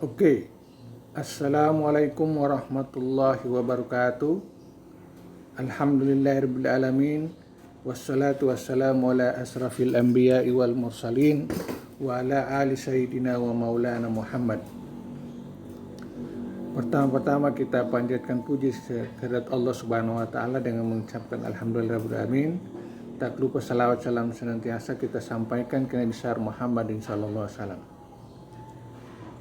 Oke, Assalamualaikum warahmatullahi wabarakatuh. Alhamdulillahirabbil alamin. Wassalatu wassalamu ala asrafil anbiya'i wal mursalin wa ala ali sayyidina wa maulana Muhammad. Pertama-tama kita panjatkan puji kehadirat Allah Subhanahu wa taala dengan mengucapkan alhamdulillahirabbil alamin. Tak lupa salawat salam senantiasa kita sampaikan ke Nabi besar Muhammadin sallallahu alaihi wasallam.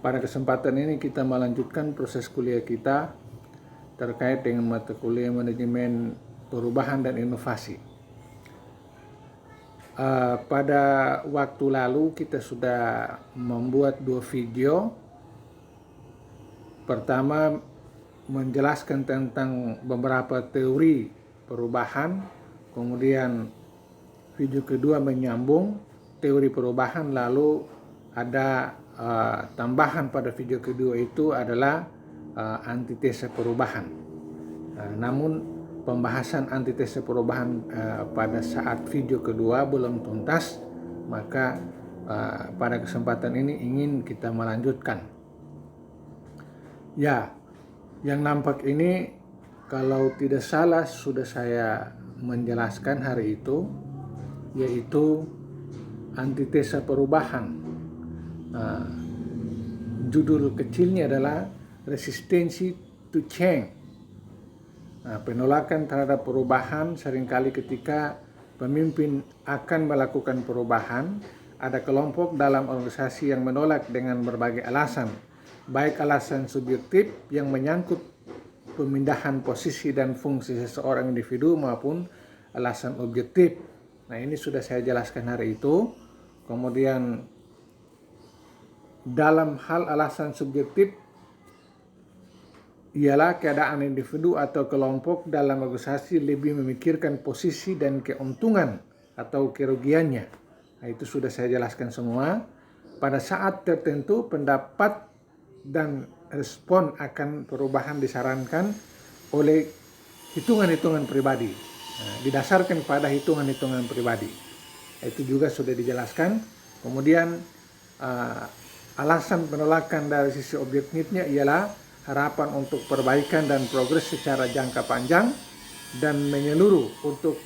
Pada kesempatan ini kita melanjutkan proses kuliah kita terkait dengan mata kuliah manajemen perubahan dan inovasi. Pada waktu lalu kita sudah membuat 2 video. Pertama menjelaskan tentang beberapa teori perubahan, kemudian video kedua menyambung teori perubahan, lalu ada tambahan pada video kedua itu adalah antitesa perubahan. Namun pembahasan antitesa perubahan pada saat video kedua belum tuntas, maka pada kesempatan ini ingin kita melanjutkan. Ya, yang nampak ini kalau tidak salah sudah saya menjelaskan hari itu, yaitu antitesa perubahan. Judul kecilnya adalah resistensi to change. Penolakan terhadap perubahan. Seringkali ketika pemimpin akan melakukan perubahan, ada kelompok dalam organisasi yang menolak dengan berbagai alasan, baik alasan subjektif yang menyangkut pemindahan posisi dan fungsi seseorang individu maupun alasan objektif. Nah, ini sudah saya jelaskan hari itu. Kemudian dalam hal alasan subjektif ialah keadaan individu atau kelompok dalam organisasi lebih memikirkan posisi dan keuntungan atau kerugiannya. Nah, itu sudah saya jelaskan semua. Pada saat tertentu pendapat dan respon akan perubahan disarankan oleh hitungan-hitungan pribadi. Didasarkan pada hitungan-hitungan pribadi. Itu juga sudah dijelaskan. Kemudian alasan penolakan dari sisi objektifnya ialah harapan untuk perbaikan dan progres secara jangka panjang dan menyeluruh untuk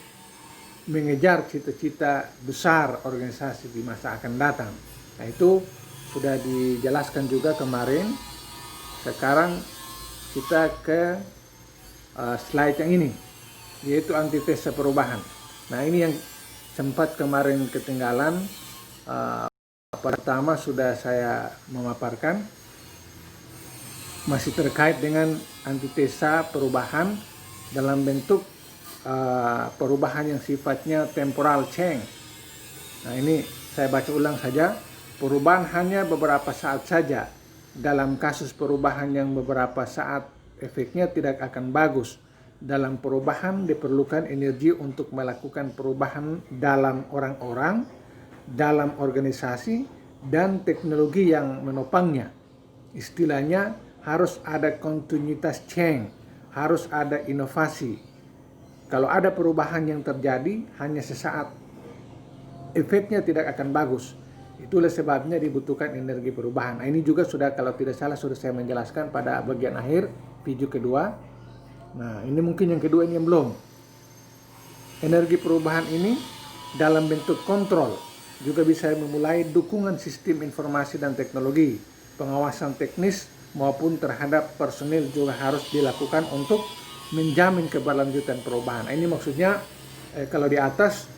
mengejar cita-cita besar organisasi di masa akan datang. Nah, itu sudah dijelaskan juga kemarin. Sekarang kita ke slide yang ini, yaitu antitesa perubahan. Nah, ini yang sempat kemarin ketinggalan. Pertama sudah saya memaparkan, masih terkait dengan antitesa perubahan dalam bentuk perubahan yang sifatnya temporal change. Nah, ini saya baca ulang saja. Perubahan hanya beberapa saat saja. Dalam kasus perubahan yang beberapa saat, efeknya tidak akan bagus. Dalam perubahan diperlukan energi untuk melakukan perubahan dalam orang-orang, dalam organisasi, dan teknologi yang menopangnya. Istilahnya harus ada kontinuitas change, harus ada inovasi. Kalau ada perubahan yang terjadi hanya sesaat, efeknya tidak akan bagus. Itulah sebabnya dibutuhkan energi perubahan. Nah, ini juga sudah, kalau tidak salah, sudah saya menjelaskan pada bagian akhir video kedua. Nah, ini mungkin yang kedua ini yang belum. Energi perubahan ini dalam bentuk kontrol juga bisa memulai dukungan sistem informasi dan teknologi. Pengawasan teknis maupun terhadap personil juga harus dilakukan untuk menjamin keberlanjutan perubahan. Nah, ini maksudnya kalau di atas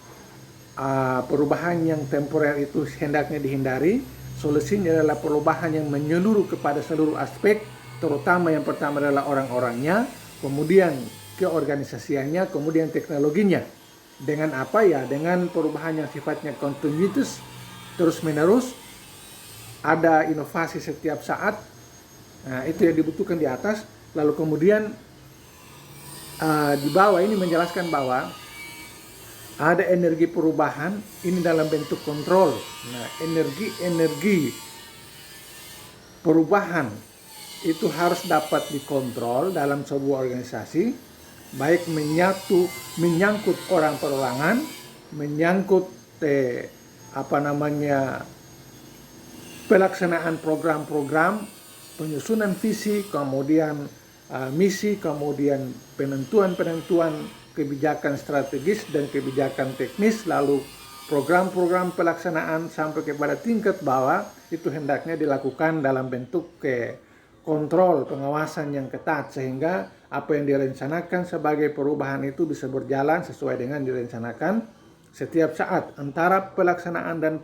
perubahan yang temporer itu hendaknya dihindari. Solusinya adalah perubahan yang menyeluruh kepada seluruh aspek, terutama yang pertama adalah orang-orangnya, kemudian keorganisasiannya, kemudian teknologinya. Dengan apa ya? Dengan perubahan yang sifatnya kontinuitas, terus menerus, ada inovasi setiap saat. Nah, itu yang dibutuhkan di atas. Lalu kemudian di bawah ini menjelaskan bahwa ada energi perubahan ini dalam bentuk kontrol. Nah, energi perubahan itu harus dapat dikontrol dalam sebuah organisasi, baik menyangkut orang perorangan, menyangkut pelaksanaan program-program penyusunan visi, kemudian misi, kemudian penentuan kebijakan strategis dan kebijakan teknis, lalu program-program pelaksanaan sampai kepada tingkat bawah itu hendaknya dilakukan dalam bentuk kontrol pengawasan yang ketat, sehingga apa yang direncanakan sebagai perubahan itu bisa berjalan sesuai dengan direncanakan setiap saat. Antara pelaksanaan dan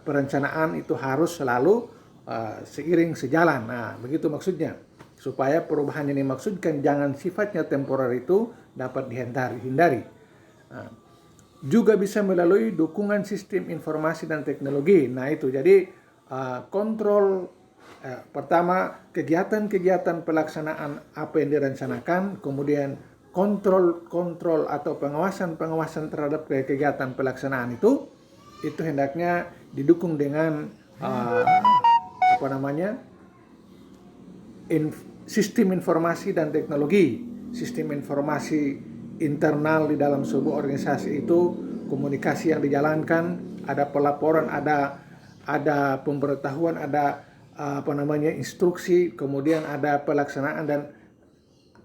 perencanaan itu harus selalu seiring sejalan. Nah, begitu maksudnya. Supaya perubahan yang dimaksudkan jangan sifatnya temporer itu dapat dihindari. Nah, juga bisa melalui dukungan sistem informasi dan teknologi. Nah itu, jadi kontrol pertama kegiatan-kegiatan pelaksanaan apa yang direncanakan, kemudian kontrol atau pengawasan terhadap kegiatan pelaksanaan itu hendaknya didukung dengan sistem informasi dan teknologi. Sistem informasi internal di dalam sebuah organisasi itu, komunikasi yang dijalankan, ada pelaporan, ada pemberitahuan, ada instruksi, kemudian ada pelaksanaan, dan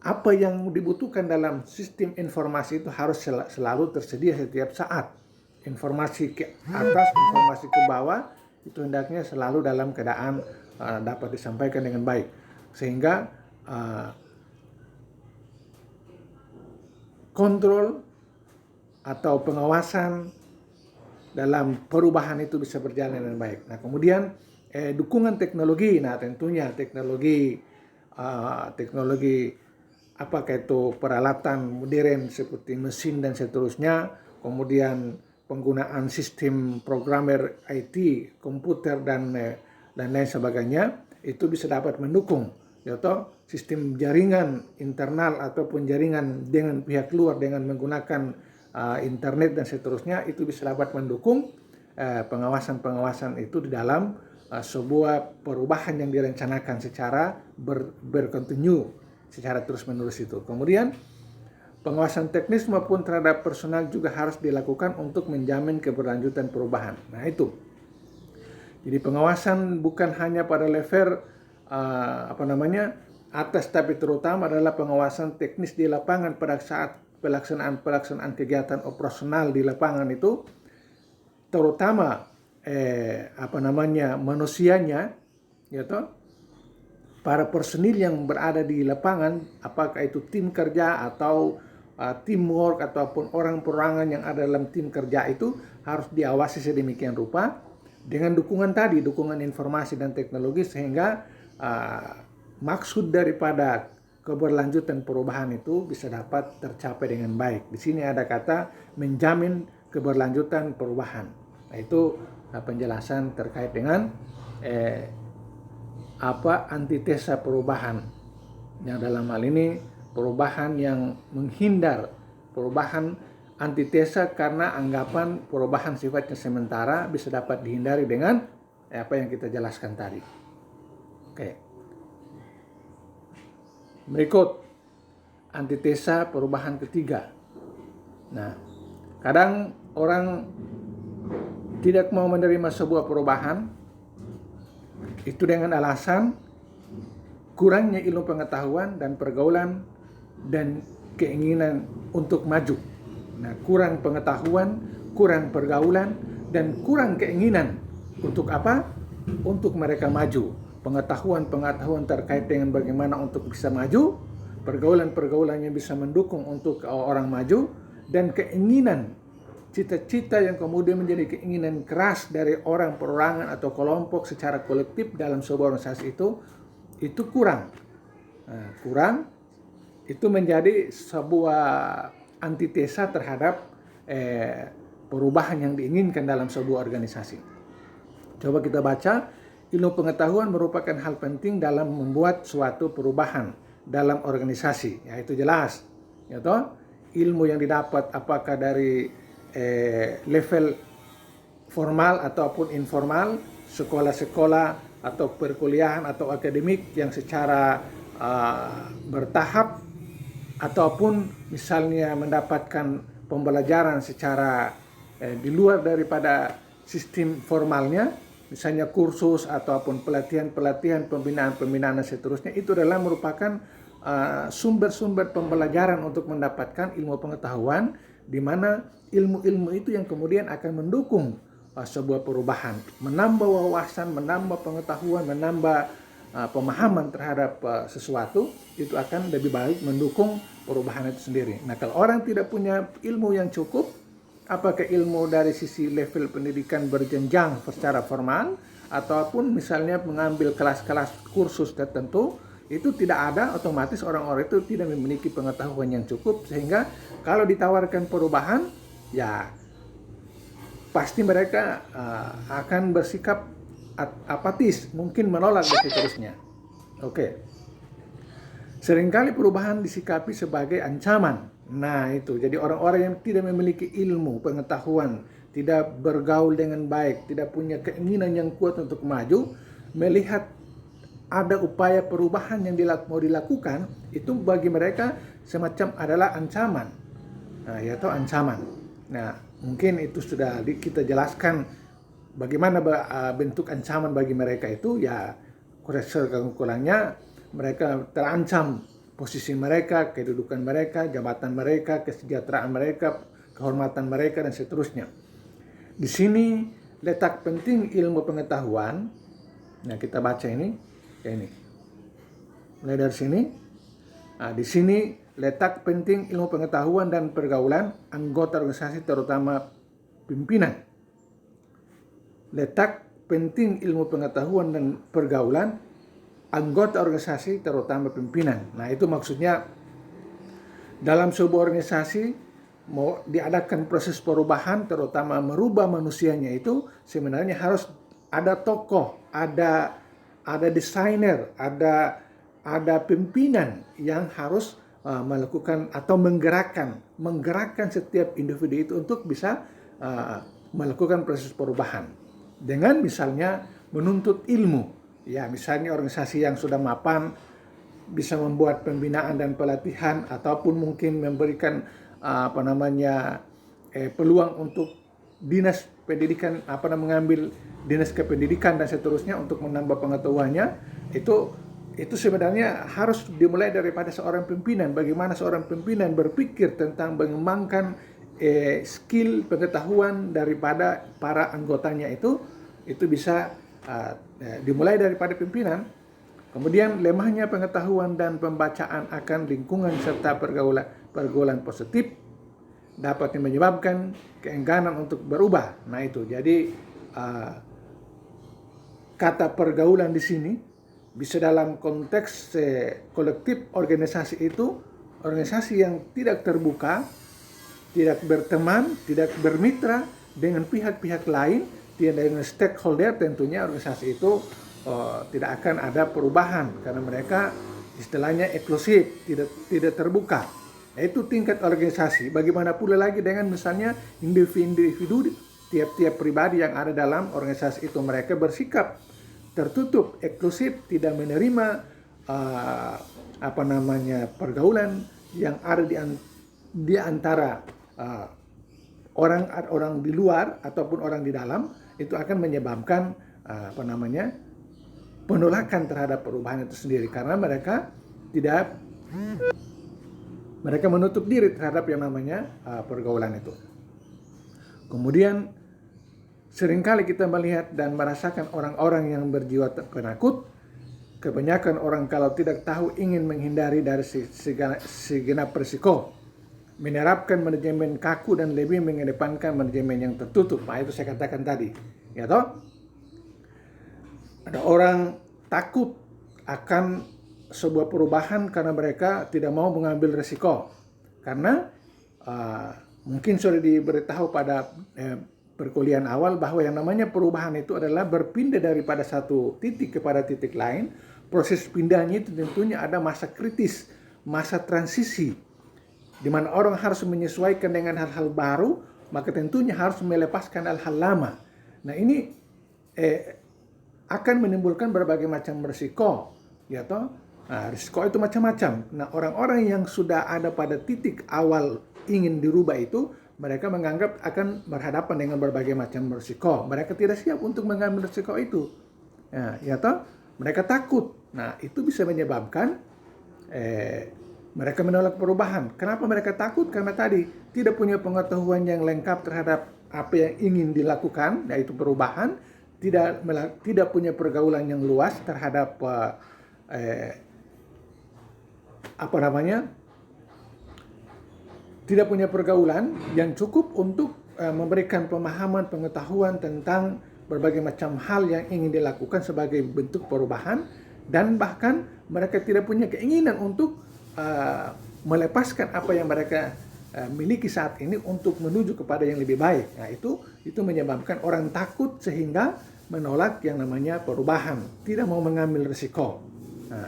apa yang dibutuhkan dalam sistem informasi itu harus selalu tersedia setiap saat. Informasi ke atas, informasi ke bawah itu hendaknya selalu dalam keadaan dapat disampaikan dengan baik, sehingga kontrol atau pengawasan dalam perubahan itu bisa berjalan dengan baik. Nah, kemudian dukungan teknologi. Nah, tentunya teknologi apakah itu peralatan modern seperti mesin dan seterusnya, kemudian penggunaan sistem programmer IT, komputer dan lain sebagainya, itu bisa dapat mendukung sistem jaringan internal ataupun jaringan dengan pihak luar dengan menggunakan internet dan seterusnya, itu bisa dapat mendukung pengawasan itu di dalam sebuah perubahan yang direncanakan secara berkontinu, secara terus-menerus itu. Kemudian pengawasan teknis maupun terhadap personal juga harus dilakukan untuk menjamin keberlanjutan perubahan. Nah itu. Jadi pengawasan bukan hanya pada level atas, tapi terutama adalah pengawasan teknis di lapangan pada saat pelaksanaan kegiatan operasional di lapangan itu, terutama manusianya, para personil yang berada di lapangan, apakah itu tim kerja atau teamwork ataupun orang perorangan yang ada dalam tim kerja, itu harus diawasi sedemikian rupa dengan dukungan informasi dan teknologi, sehingga maksud daripada keberlanjutan perubahan itu bisa dapat tercapai dengan baik. Di sini ada kata menjamin keberlanjutan perubahan. Nah, itu penjelasan terkait dengan antitesa perubahan. Yang dalam hal ini perubahan yang menghindar, perubahan antitesa karena anggapan perubahan sifatnya sementara bisa dapat dihindari dengan apa yang kita jelaskan tadi. Oke. Berikut antitesa perubahan ketiga. Nah, kadang orang tidak mau menerima sebuah perubahan itu dengan alasan kurangnya ilmu pengetahuan dan pergaulan dan keinginan untuk maju. Nah, kurang pengetahuan, kurang pergaulan, dan kurang keinginan untuk apa? Untuk mereka maju. Pengetahuan terkait dengan bagaimana untuk bisa maju, pergaulan yang bisa mendukung untuk orang maju, dan keinginan, cita-cita yang kemudian menjadi keinginan keras dari orang perorangan atau kelompok secara kolektif dalam sebuah organisasi itu kurang. Nah, kurang itu menjadi sebuah antitesa terhadap perubahan yang diinginkan dalam sebuah organisasi. Coba kita baca. Ilmu pengetahuan merupakan hal penting dalam membuat suatu perubahan dalam organisasi. Ya, itu jelas. Ilmu yang didapat apakah dari level formal ataupun informal, sekolah-sekolah atau perkuliahan atau akademik yang secara bertahap, ataupun misalnya mendapatkan pembelajaran secara di luar daripada sistem formalnya, misalnya kursus ataupun pelatihan-pelatihan, pembinaan-pembinaan dan seterusnya, itu adalah merupakan sumber-sumber pembelajaran untuk mendapatkan ilmu pengetahuan, di mana ilmu-ilmu itu yang kemudian akan mendukung sebuah perubahan, menambah wawasan, menambah pengetahuan, menambah pemahaman terhadap sesuatu, itu akan lebih baik mendukung perubahan itu sendiri. Nah, kalau orang tidak punya ilmu yang cukup, apakah ilmu dari sisi level pendidikan berjenjang secara formal, ataupun misalnya mengambil kelas-kelas kursus tertentu, itu tidak ada, otomatis orang-orang itu tidak memiliki pengetahuan yang cukup, sehingga kalau ditawarkan perubahan, ya pasti mereka akan bersikap apatis, mungkin menolak dan seterusnya. Oke. Seringkali perubahan disikapi sebagai ancaman. Nah itu, jadi orang-orang yang tidak memiliki ilmu, pengetahuan, tidak bergaul dengan baik, tidak punya keinginan yang kuat untuk maju, melihat ada upaya perubahan yang mau dilakukan, itu bagi mereka semacam adalah ancaman. Nah, yaitu ancaman. Nah, mungkin itu sudah kita jelaskan bagaimana bentuk ancaman bagi mereka itu, ya kurang-kurangnya mereka terancam posisi mereka, kedudukan mereka, jabatan mereka, kesejahteraan mereka, kehormatan mereka, dan seterusnya. Di sini letak penting ilmu pengetahuan. Nah, kita baca ini, mulai dari sini. Nah, di sini letak penting ilmu pengetahuan dan pergaulan anggota organisasi, terutama pimpinan. Letak penting ilmu pengetahuan dan pergaulan anggota organisasi, terutama pimpinan. Nah, itu maksudnya dalam sebuah organisasi mau diadakan proses perubahan, terutama merubah manusianya, itu sebenarnya harus ada tokoh, ada desainer, ada pimpinan yang harus melakukan atau menggerakkan setiap individu itu untuk bisa melakukan proses perubahan dengan misalnya menuntut ilmu. Ya, misalnya organisasi yang sudah mapan bisa membuat pembinaan dan pelatihan, ataupun mungkin memberikan peluang untuk dinas pendidikan, mengambil dinas kependidikan dan seterusnya untuk menambah pengetahuannya. Itu sebenarnya harus dimulai daripada seorang pimpinan. Bagaimana seorang pimpinan berpikir tentang mengembangkan skill pengetahuan daripada para anggotanya, itu bisa dimulai daripada pimpinan. Kemudian lemahnya pengetahuan dan pembacaan akan lingkungan serta pergaulan positif dapat menyebabkan keengganan untuk berubah. Nah itu, jadi kata pergaulan di sini bisa dalam konteks kolektif organisasi, itu organisasi yang tidak terbuka, tidak berteman, tidak bermitra dengan pihak-pihak lain, tidak dengan stakeholder, tentunya organisasi itu tidak akan ada perubahan, karena mereka istilahnya eksklusif, tidak terbuka. Nah, itu tingkat organisasi. Bagaimana pula lagi dengan misalnya individu, tiap-tiap pribadi yang ada dalam organisasi itu, mereka bersikap tertutup, eksklusif, tidak menerima pergaulan yang ada di antara orang di luar ataupun orang di dalam. Itu akan menyebabkan penolakan terhadap perubahan itu sendiri, karena mereka menutup diri terhadap yang namanya pergaulan itu. Kemudian seringkali kita melihat dan merasakan orang-orang yang berjiwa penakut. Kebanyakan orang kalau tidak tahu ingin menghindari dari segenap risiko, menerapkan manajemen kaku dan lebih mengedepankan manajemen yang tertutup. Nah, itu saya katakan tadi, ya toh? Ada orang takut akan sebuah perubahan karena mereka tidak mau mengambil risiko. Karena mungkin sudah diberitahu pada perkuliahan awal bahwa yang namanya perubahan itu adalah berpindah daripada satu titik kepada titik lain. Proses pindahnya itu tentunya ada masa kritis, masa transisi, di mana orang harus menyesuaikan dengan hal-hal baru, maka tentunya harus melepaskan hal-hal lama. Nah, ini akan menimbulkan berbagai macam risiko, ya toh? Nah, risiko itu macam-macam. Nah, orang-orang yang sudah ada pada titik awal ingin dirubah itu, mereka menganggap akan berhadapan dengan berbagai macam risiko. Mereka tidak siap untuk mengambil risiko itu. Ya toh, mereka takut. Nah, itu bisa menyebabkan mereka menolak perubahan. Kenapa mereka takut? Karena tadi tidak punya pengetahuan yang lengkap terhadap apa yang ingin dilakukan, yaitu perubahan, tidak punya pergaulan yang luas terhadap tidak punya pergaulan yang cukup untuk memberikan pemahaman, pengetahuan tentang berbagai macam hal yang ingin dilakukan sebagai bentuk perubahan, dan bahkan mereka tidak punya keinginan untuk melepaskan apa yang mereka miliki saat ini untuk menuju kepada yang lebih baik. Nah, itu menyebabkan orang takut sehingga menolak yang namanya perubahan, tidak mau mengambil risiko. Nah,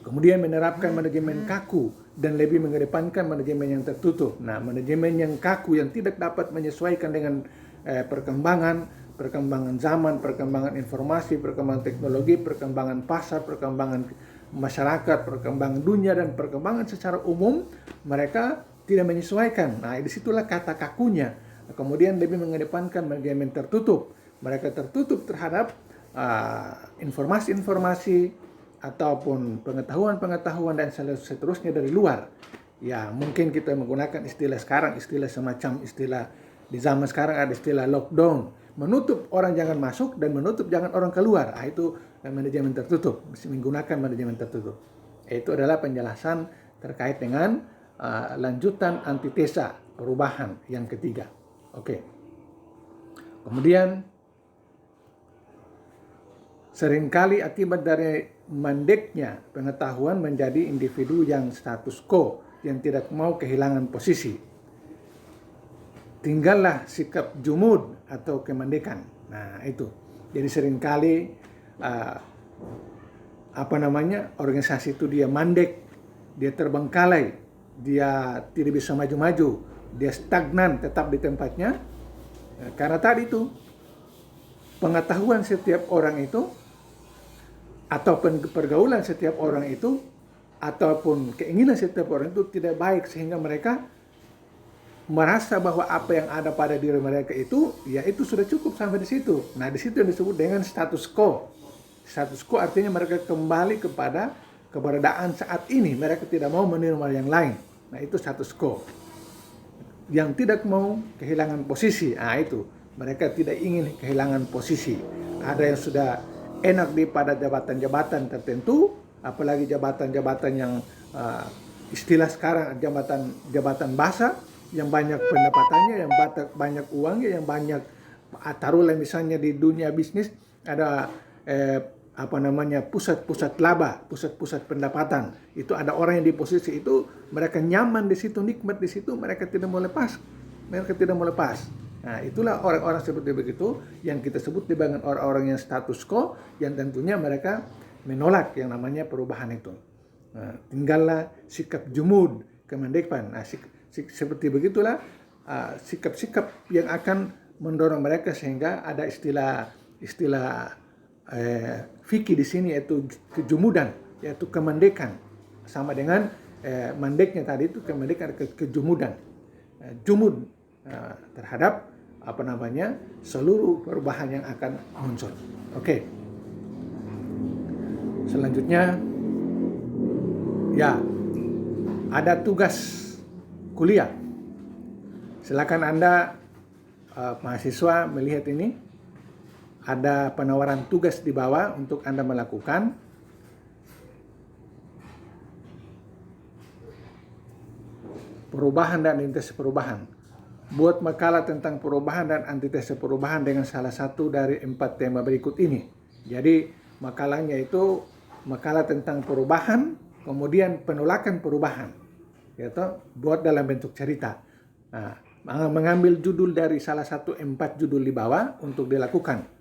kemudian menerapkan manajemen kaku dan lebih mengedepankan manajemen yang tertutup. Nah, manajemen yang kaku yang tidak dapat menyesuaikan dengan perkembangan zaman, perkembangan informasi, perkembangan teknologi, perkembangan pasar, perkembangan masyarakat, perkembangan dunia, dan perkembangan secara umum, mereka tidak menyesuaikan. Nah, disitulah kata kakunya. Kemudian lebih mengedepankan manajemen tertutup. Mereka tertutup terhadap informasi-informasi ataupun pengetahuan-pengetahuan dan seterusnya dari luar. Ya, mungkin kita menggunakan istilah sekarang, istilah semacam istilah di zaman sekarang ada istilah lockdown, menutup orang jangan masuk dan menutup jangan orang keluar. Nah, itu manajemen tertutup, menggunakan manajemen tertutup. Itu adalah penjelasan terkait dengan lanjutan antitesa perubahan yang ketiga. Oke. Kemudian seringkali akibat dari mandeknya pengetahuan menjadi individu yang status quo, yang tidak mau kehilangan posisi. Tinggallah sikap jumud atau kemandekan. Nah, itu. Jadi seringkali organisasi itu dia mandek, dia terbengkalai, dia tidak bisa maju-maju, dia stagnan tetap di tempatnya. Karena tadi itu pengetahuan setiap orang itu ataupun pergaulan setiap orang itu ataupun keinginan setiap orang itu tidak baik, sehingga mereka merasa bahwa apa yang ada pada diri mereka itu, ya itu sudah cukup sampai di situ. Nah, di situ yang disebut dengan status quo. Status quo artinya mereka kembali kepada keberadaan saat ini. Mereka tidak mau menerima yang lain. Nah, itu status quo. Yang tidak mau kehilangan posisi. Nah, itu. Mereka tidak ingin kehilangan posisi. Ada yang sudah enak di pada jabatan-jabatan tertentu, apalagi jabatan-jabatan yang istilah sekarang jabatan basah, yang banyak pendapatannya, yang banyak uangnya, yang banyak, taruhlah misalnya di dunia bisnis ada pusat-pusat laba, pusat-pusat pendapatan. Itu ada orang yang di posisi itu, mereka nyaman di situ, nikmat di situ, mereka tidak mau lepas. Nah, itulah orang-orang seperti begitu yang kita sebut dengan orang-orang yang status quo, yang tentunya mereka menolak yang namanya perubahan itu. Nah, tinggallah sikap jumud, kemandekan. Nah, seperti begitulah sikap-sikap yang akan mendorong mereka sehingga ada istilah fikih di sini, yaitu kejumudan, yaitu kemandekan, sama dengan mandeknya tadi itu kemandekan, kejumudan, jumud terhadap seluruh perubahan yang akan muncul. Oke. Selanjutnya, ya, ada tugas kuliah. Silakan Anda mahasiswa melihat ini. Ada penawaran tugas di bawah untuk Anda melakukan. Perubahan dan antitesa perubahan. Buat makalah tentang perubahan dan antitesa perubahan dengan salah satu dari 4 tema berikut ini. Jadi makalahnya itu makalah tentang perubahan, kemudian penolakan perubahan, yaitu buat dalam bentuk cerita. Nah, mengambil judul dari salah satu 4 judul di bawah untuk dilakukan.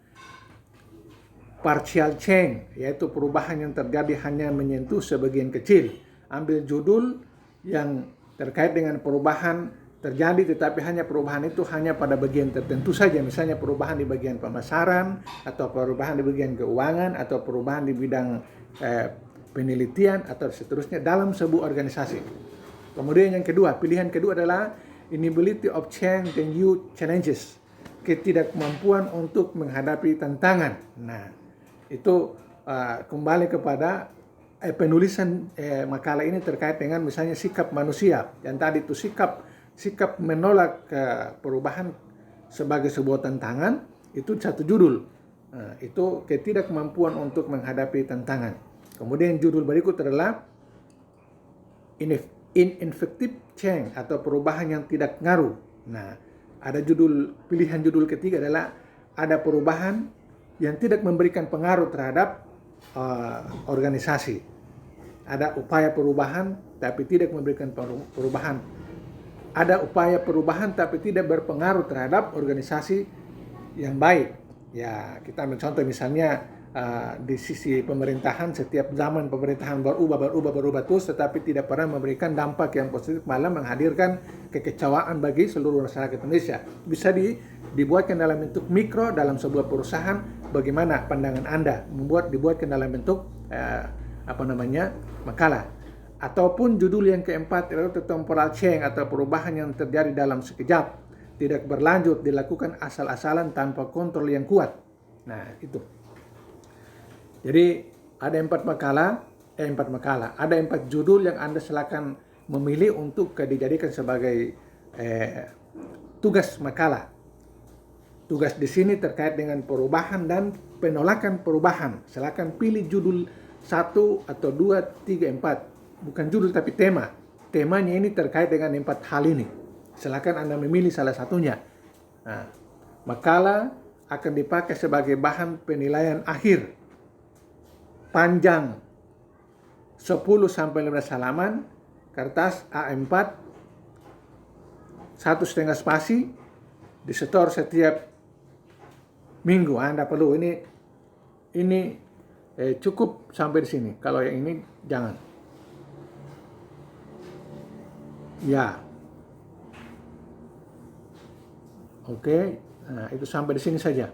Partial change, yaitu perubahan yang terjadi hanya menyentuh sebagian kecil. Ambil judul yang terkait dengan perubahan terjadi, tetapi perubahan itu hanya pada bagian tertentu saja. Misalnya perubahan di bagian pemasaran, atau perubahan di bagian keuangan, atau perubahan di bidang penelitian, atau seterusnya dalam sebuah organisasi. Kemudian yang kedua, pilihan kedua adalah inability of change the new challenges, ketidakmampuan untuk menghadapi tantangan. Nah, itu kembali kepada penulisan makalah ini terkait dengan misalnya sikap manusia. Yang tadi itu sikap menolak perubahan sebagai sebuah tantangan, itu satu judul. Itu ketidakmampuan untuk menghadapi tantangan. Kemudian judul berikut adalah ineffective change atau perubahan yang tidak ngaruh. Nah, ada pilihan judul ketiga adalah ada perubahan yang tidak memberikan pengaruh terhadap organisasi. Ada upaya perubahan tapi tidak memberikan perubahan. Ada upaya perubahan tapi tidak berpengaruh terhadap organisasi yang baik. Ya, kita ambil contoh misalnya di sisi pemerintahan, setiap zaman pemerintahan berubah terus, tetapi tidak pernah memberikan dampak yang positif, malah menghadirkan kekecewaan bagi seluruh masyarakat Indonesia. Bisa dibuatkan dalam bentuk mikro dalam sebuah perusahaan. Bagaimana pandangan Anda dibuatkan dalam bentuk makalah. Ataupun judul yang keempat yaitu temporal change atau perubahan yang terjadi dalam sekejap, tidak berlanjut, dilakukan asal-asalan tanpa kontrol yang kuat. Nah, itu. Jadi ada 4 makalah, ada 4 judul yang Anda silakan memilih untuk dijadikan sebagai tugas makalah. Tugas di sini terkait dengan perubahan dan penolakan perubahan. Silakan pilih judul 1 atau 2, 3, 4. Bukan judul tapi tema. Temanya ini terkait dengan 4 hal ini. Silakan Anda memilih salah satunya. Nah, makalah akan dipakai sebagai bahan penilaian akhir. Panjang 10-15 halaman, kertas A4, 1,5 spasi, disetor setiap minggu. Anda perlu ini cukup sampai di sini. Kalau yang ini jangan. Ya. Oke, nah itu sampai di sini saja.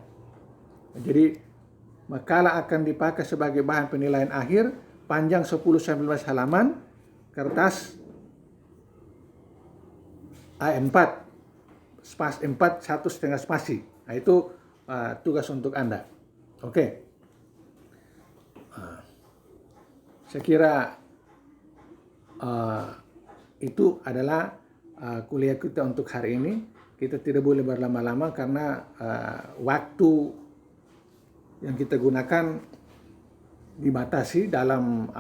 Jadi makalah akan dipakai sebagai bahan penilaian akhir, panjang 10-15 halaman, kertas A4, spasi 4, 1,5 spasi. Nah, itu tugas untuk Anda. Oke. Saya kira itu adalah kuliah kita untuk hari ini. Kita tidak boleh berlama-lama karena waktu yang kita gunakan dibatasi dalam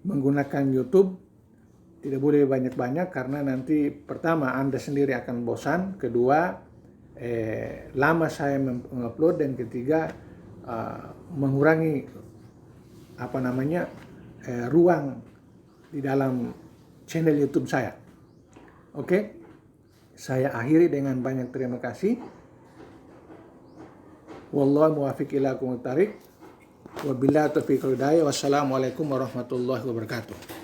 menggunakan YouTube. Tidak boleh banyak-banyak karena nanti pertama Anda sendiri akan bosan, kedua lama saya mengupload, dan ketiga mengurangi ruang di dalam channel YouTube saya. Oke, saya akhiri dengan banyak terima kasih. Wallahu muwaffiq ila aqwamit thariq. Wabillahi taufiq wal hidayah. Wassalamualaikum warahmatullahi wabarakatuh.